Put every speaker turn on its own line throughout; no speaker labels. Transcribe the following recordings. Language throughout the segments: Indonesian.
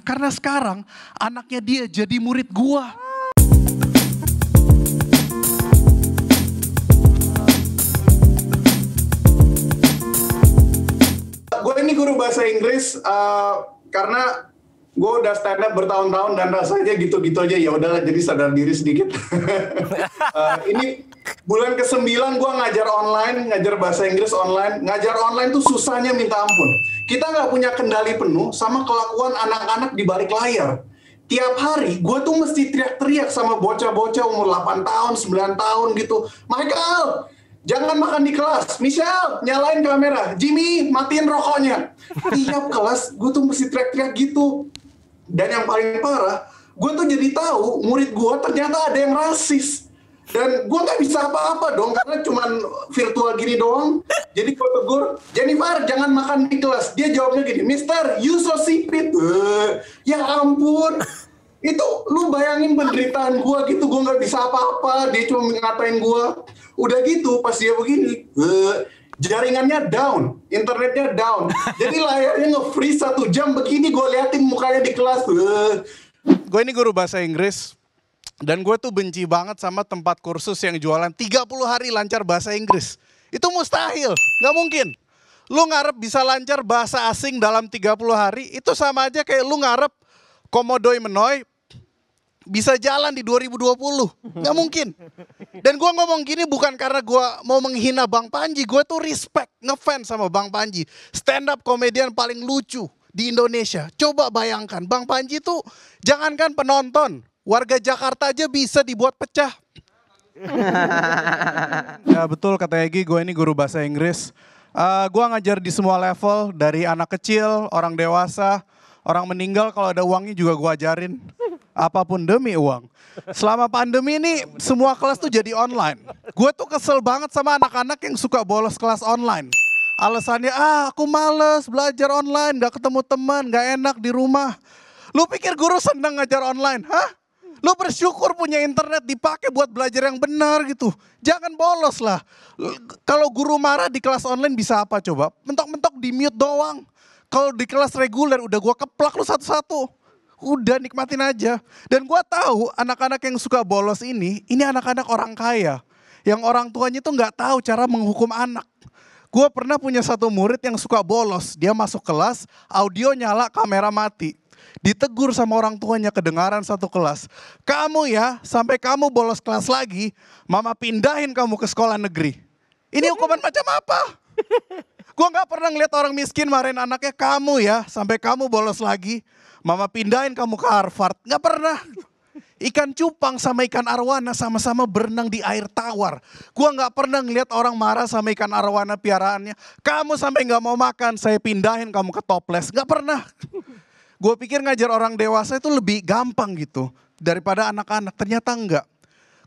Karena sekarang anaknya dia jadi murid gua.
Gue ini guru bahasa Inggris karena gue udah stand up bertahun-tahun dan rasanya gitu-gitu aja, ya udahlah, jadi sadar diri sedikit. Ini bulan ke-9 gue ngajar bahasa Inggris online. Ngajar online tuh susahnya minta ampun. Kita nggak punya kendali penuh sama kelakuan anak-anak di balik layar. Tiap hari gue tuh mesti teriak-teriak sama bocah-bocah umur 8 tahun, 9 tahun gitu. Michael, jangan makan di kelas. Michelle, nyalain kamera. Jimmy, matiin rokoknya. Tiap kelas gue tuh mesti teriak-teriak gitu. Dan yang paling parah, gue tuh jadi tahu murid gue ternyata ada yang rasis. Dan gue nggak bisa apa-apa dong, karena cuman virtual gini doang. Jadi gue tegur, Jennifer jangan makan di kelas. Dia jawabnya gini, Mister, you so sipit. Ya ampun. Itu lu bayangin penderitaan gue gitu, gue nggak bisa apa-apa. Dia cuma ngatain gue. Udah gitu, pas dia begini, jaringannya down, internetnya down. Jadi layarnya nge-freeze 1 jam begini, gue liatin mukanya di kelas.
Gue ini guru bahasa Inggris. Dan gue tuh benci banget sama tempat kursus yang jualan 30 hari lancar bahasa Inggris. Itu mustahil, gak mungkin. Lu ngarep bisa lancar bahasa asing dalam 30 hari, itu sama aja kayak lu ngarep komodoi menoi bisa jalan di 2020. Gak mungkin. Dan gue ngomong gini bukan karena gue mau menghina Bang Panji. Gue tuh respect, ngefans sama Bang Panji. Stand up komedian paling lucu di Indonesia. Coba bayangkan, Bang Panji tuh jangankan penonton, warga Jakarta aja bisa dibuat pecah. Ya betul kata Egi, gue ini guru bahasa Inggris. Gue ngajar di semua level, dari anak kecil, orang dewasa, orang meninggal, kalau ada uangnya juga gue ajarin. Apapun demi uang. Selama pandemi ini semua kelas tuh jadi online. Gue tuh kesel banget sama anak-anak yang suka bolos kelas online. Alasannya, aku males belajar online, gak ketemu teman, gak enak di rumah. Lu pikir guru seneng ngajar online? Hah? Lu bersyukur punya internet dipakai buat belajar yang benar gitu. Jangan bolos lah. Kalau guru marah di kelas online bisa apa coba? Mentok-mentok di mute doang. Kalau di kelas reguler udah gue keplak lu satu-satu. Udah nikmatin aja. Dan gue tahu anak-anak yang suka bolos ini anak-anak orang kaya. Yang orang tuanya tuh gak tahu cara menghukum anak. Gue pernah punya satu murid yang suka bolos. Dia masuk kelas, audio nyala, kamera mati. Ditegur sama orang tuanya, kedengaran satu kelas. Kamu ya, sampai kamu bolos kelas lagi, mama pindahin kamu ke sekolah negeri. Ini hukuman macam apa? Gue gak pernah ngeliat orang miskin marahin anaknya, kamu ya, sampai kamu bolos lagi, mama pindahin kamu ke Harvard. Gak pernah. Ikan cupang sama ikan arwana sama-sama berenang di air tawar. Gue gak pernah ngeliat orang marah sama ikan arwana piaraannya. Kamu sampai gak mau makan, saya pindahin kamu ke toples. Gak pernah. Gue pikir ngajar orang dewasa itu lebih gampang gitu daripada anak-anak. Ternyata enggak.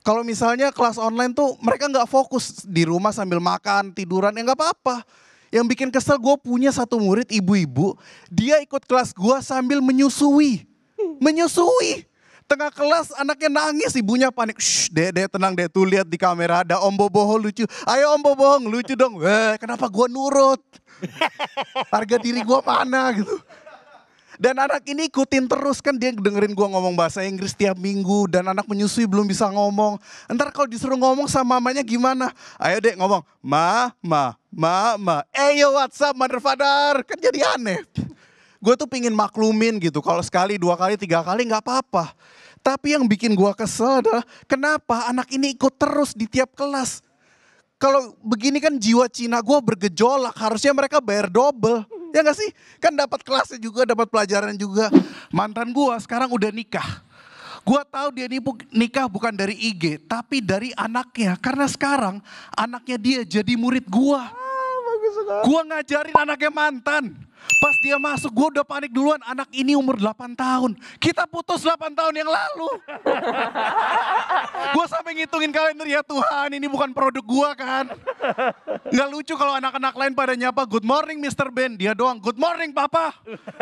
Kalau misalnya kelas online tuh mereka gak fokus di rumah sambil makan, tiduran, ya gak apa-apa. Yang bikin kesel, gue punya satu murid ibu-ibu, dia ikut kelas gue sambil menyusui. Menyusui. Tengah kelas anaknya nangis, ibunya panik. Shh, dek tenang dek, tuh lihat di kamera ada Om Boboho lucu. Ayo Om Boboho lucu dong. Kenapa gue nurut? Harga diri gue mana gitu. Dan anak ini ikutin terus, kan dia dengerin gue ngomong bahasa Inggris tiap minggu. Dan anak menyusui belum bisa ngomong. Ntar kalau disuruh ngomong sama mamanya gimana? Ayo dek ngomong, ma. Yo what's up mother father? Kan jadi aneh. Gue tuh pingin maklumin gitu. Kalau sekali, 2 kali, 3 kali gak apa-apa. Tapi yang bikin gue kesel adalah kenapa anak ini ikut terus di tiap kelas. Kalau begini kan jiwa Cina gue bergejolak. Harusnya mereka bayar double. Ya gak sih? Kan dapat kelasnya juga, dapat pelajaran juga. Mantan gue sekarang udah nikah. Gue tahu dia nikah bukan dari IG, tapi dari anaknya. Karena sekarang anaknya dia jadi murid gue. Gue ngajarin anaknya mantan. Pas dia masuk gue udah panik duluan. Anak ini umur 8 tahun. Kita putus 8 tahun yang lalu. Gue sampai ngitungin kalender, ya Tuhan ini bukan produk gue kan. Gak lucu kalau anak-anak lain pada nyapa, good morning Mr. Ben. Dia doang, good morning papa.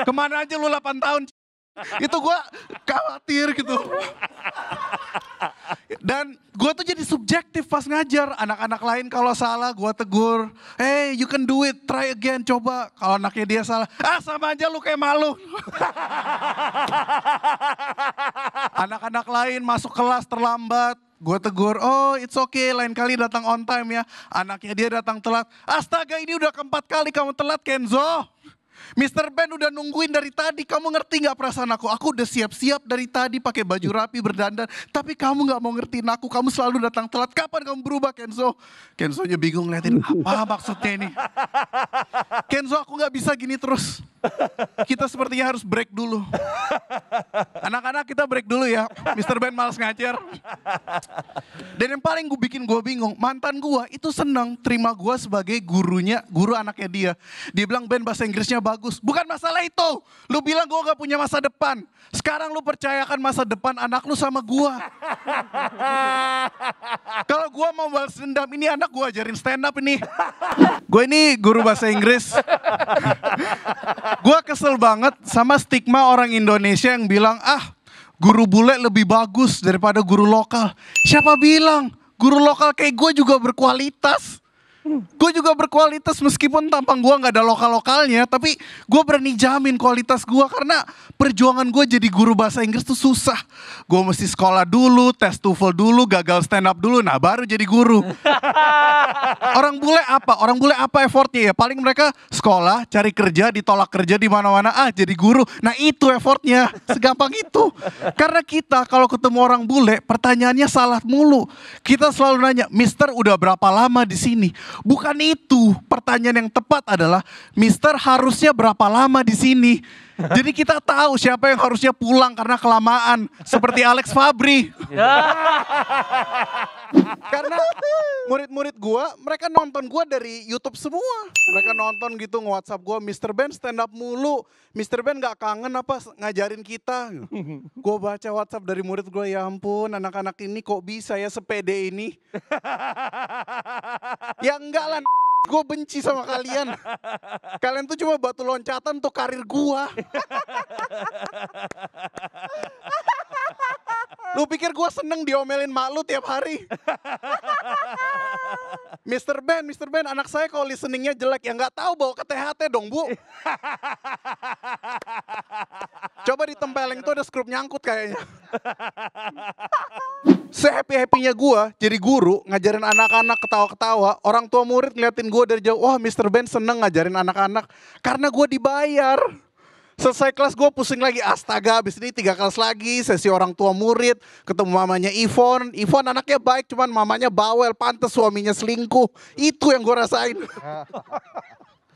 Kemana aja lu 8 tahun. Itu gue khawatir gitu. Dan gue tuh jadi subjektif pas ngajar. Anak-anak lain kalau salah gue tegur. Hey, you can do it, try again, coba. Kalau anaknya dia salah, sama aja lu kayak malu. Anak-anak lain masuk kelas terlambat. Gue tegur, oh it's okay, lain kali datang on time ya. Anaknya dia datang telat. Astaga, ini udah keempat kali kamu telat, Kenzo. Mr. Ben udah nungguin dari tadi, kamu ngerti gak perasaan aku? Aku udah siap-siap dari tadi pakai baju rapi berdandan, tapi kamu gak mau ngertiin aku, kamu selalu datang telat. Kapan kamu berubah, Kenzo? Kenzonya bingung ngeliatin, apa maksudnya ini? Kenzo, aku gak bisa gini terus. Kita sepertinya harus break dulu. Anak-anak, kita break dulu ya. Mr. Ben malas ngajar. Dan yang paling bikin gue bingung, mantan gue itu senang terima gue sebagai gurunya, guru anaknya dia. Dia bilang, Ben bahasa Inggrisnya bagus. Bukan masalah itu. Lu bilang gue gak punya masa depan. Sekarang lu percayakan masa depan anak lu sama gue. Kalau gue mau balas dendam, ini anak gue ajarin stand up ini. Gue ini guru bahasa Inggris. Gue kesel banget sama stigma orang Indonesia yang bilang, guru bule lebih bagus daripada guru lokal. Siapa bilang? Guru lokal kayak gue juga berkualitas. Gue juga berkualitas meskipun tampang gue gak ada lokal-lokalnya. Tapi gue berani jamin kualitas gue karena perjuangan gue jadi guru bahasa Inggris tuh susah. Gue mesti sekolah dulu, tes TOEFL dulu, gagal stand up dulu, nah baru jadi guru. Orang bule apa? Orang bule apa effortnya ya? Paling mereka sekolah, cari kerja, ditolak kerja di mana-mana, jadi guru. Nah itu effortnya, segampang itu. Karena kita kalau ketemu orang bule, pertanyaannya salah mulu. Kita selalu nanya, Mister udah berapa lama di sini? Bukan itu, pertanyaan yang tepat adalah, Mister harusnya berapa lama di sini? Jadi kita tahu siapa yang harusnya pulang karena kelamaan. Seperti Alex Fabri. Karena murid-murid gue, mereka nonton gue dari YouTube semua. Mereka nonton gitu nge-WhatsApp gue, Mr. Ben stand up mulu. Mr. Ben gak kangen apa ngajarin kita? Gue baca WhatsApp dari murid gue, ya ampun anak-anak ini kok bisa ya sepede ini. Ya enggak lah. Gue benci sama kalian. Kalian tuh cuma batu loncatan untuk karir gue. Lu pikir gue seneng diomelin mak lu tiap hari? Mr. Ben, anak saya kalau listeningnya jelek, ya nggak tahu bawa ke THT dong bu. Coba ditempeleng tuh ada skrup nyangkut kayaknya. Se-happy-happynya gue jadi guru, ngajarin anak-anak ketawa-ketawa. Orang tua murid ngeliatin gue dari jauh, wah Mr. Ben seneng ngajarin anak-anak. Karena gue dibayar. Selesai kelas gue pusing lagi, astaga habis ini 3 kelas lagi, sesi orang tua murid, ketemu mamanya Ivon anaknya baik, cuman mamanya bawel, pantes suaminya selingkuh. Itu yang gue rasain.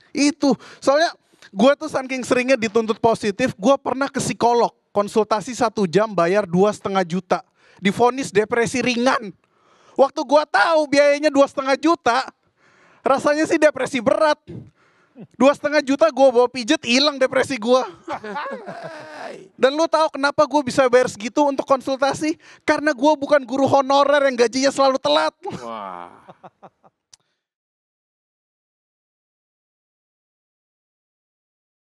Itu, soalnya gue tuh saking seringnya dituntut positif, gue pernah ke psikolog, konsultasi 1 jam bayar 2,5 juta. Divonis depresi ringan. Waktu gue tahu biayanya 2,5 juta, rasanya sih depresi berat. 2,5 juta gue bawa pijet, hilang depresi gue. Dan lu tahu kenapa gue bisa bayar segitu untuk konsultasi? Karena gue bukan guru honorer yang gajinya selalu telat.